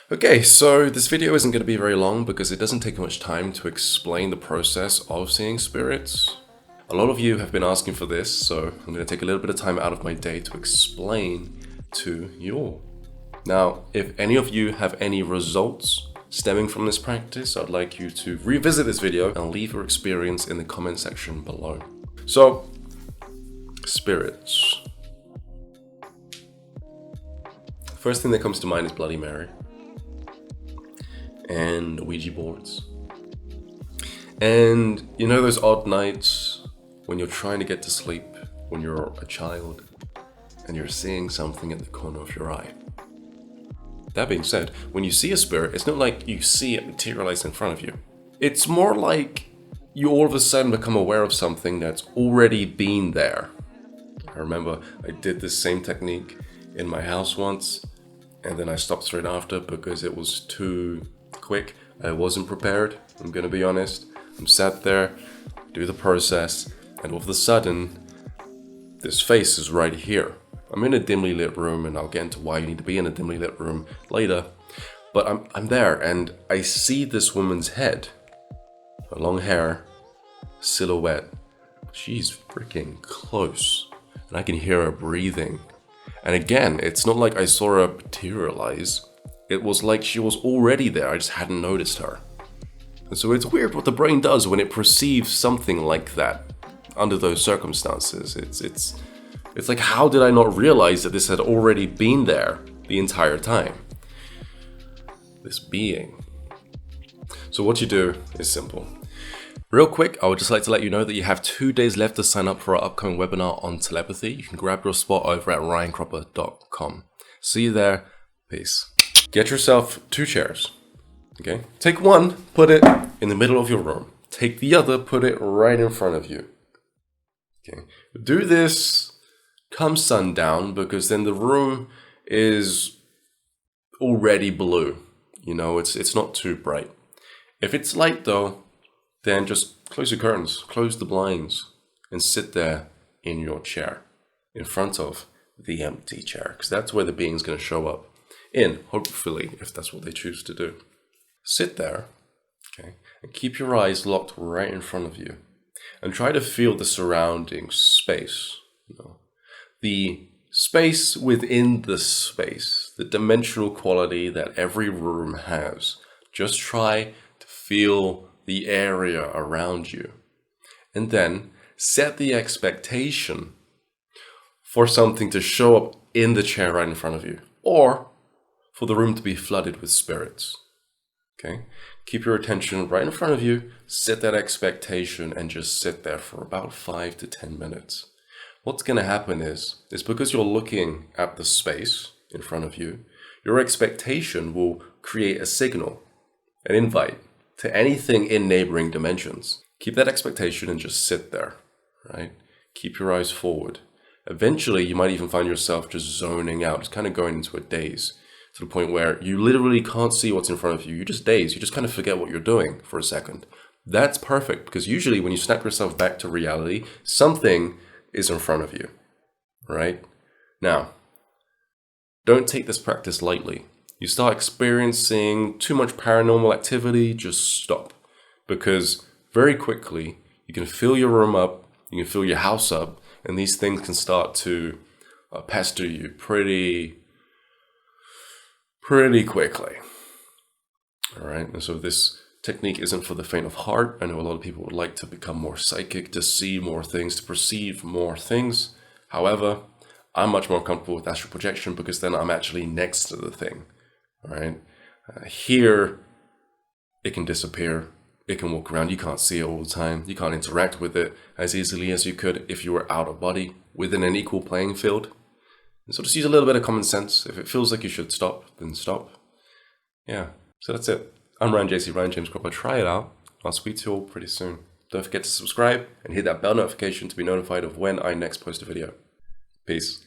Okay, so this video isn't going to be very long because it doesn't take much time to explain the process of seeing spirits. A lot of you have been asking for this, so I'm going to take a little bit of time out of my day to explain to you all. Now, if any of you have any results stemming from this practice, I'd like you to revisit this video and leave your experience in the comment section below. So, spirits. First thing that comes to mind is Bloody Mary and Ouija boards. And you know those odd nights when you're trying to get to sleep when you're a child and you're seeing something at the corner of your eye. That being said, when you see a spirit, it's not like you see it materialize in front of you. It's more like you all of a sudden become aware of something that's already been there. I remember I did this same technique in my house once, and then I stopped straight after because it was too quick. I wasn't prepared, I'm gonna be honest. I'm sat there, do the process, and all of a sudden, this face is right here. I'm in a dimly lit room, and I'll get into why you need to be in a dimly lit room later. But I'm there, and I see this woman's head. Her long hair, silhouette. She's freaking close, and I can hear her breathing. And again, it's not like I saw her materialize. It was like she was already there, I just hadn't noticed her. And so it's weird what the brain does when it perceives something like that under those circumstances. It's like, how did I not realize that this had already been there the entire time? This being. So what you do is simple. Real quick, I would just like to let you know that you have 2 days left to sign up for our upcoming webinar on telepathy. You can grab your spot over at ryancropper.com. See you there. Peace. Get yourself 2 chairs. Okay? Take one, put it in the middle of your room. Take the other, put it right in front of you. Okay? Do this come sundown, because then the room is already blue. You know, it's not too bright. If it's light though, then just close your curtains, close the blinds, and sit there in your chair, in front of the empty chair, because that's where the being's going to show up in, hopefully, if that's what they choose to do. Sit there, okay, and keep your eyes locked right in front of you, and try to feel the surrounding space, you know, the space within the space, the dimensional quality that every room has. Just try to feel the area around you, and then set the expectation for something to show up in the chair right in front of you, or for the room to be flooded with spirits. Okay? Keep your attention right in front of you, set that expectation, and just sit there for about 5 to 10 minutes. What's going to happen is because you're looking at the space in front of you, your expectation will create a signal, an invite to anything in neighboring dimensions. Keep that expectation and just sit there, right? Keep your eyes forward. Eventually, you might even find yourself just zoning out, just kind of going into a daze, to the point where you literally can't see what's in front of you. You just daze, you just kind of forget what you're doing for a second. That's perfect, because usually when you snap yourself back to reality, something is in front of you, right? Now, don't take this practice lightly. You start experiencing too much paranormal activity, just stop. Because very quickly, you can fill your room up, you can fill your house up, and these things can start to pester you pretty quickly. All right, and so this technique isn't for the faint of heart. I know a lot of people would like to become more psychic, to see more things, to perceive more things. However, I'm much more comfortable with astral projection because then I'm actually next to the thing. All right, here it can disappear. It can walk around. You can't see it all the time. You can't interact with it as easily as you could if you were out of body within an equal playing field. And so just use a little bit of common sense. If it feels like you should stop, then stop. Yeah, so that's it. I'm Ryan James Cropper. Try it out. I'll speak to you all pretty soon. Don't forget to subscribe and hit that bell notification to be notified of when I next post a video. Peace.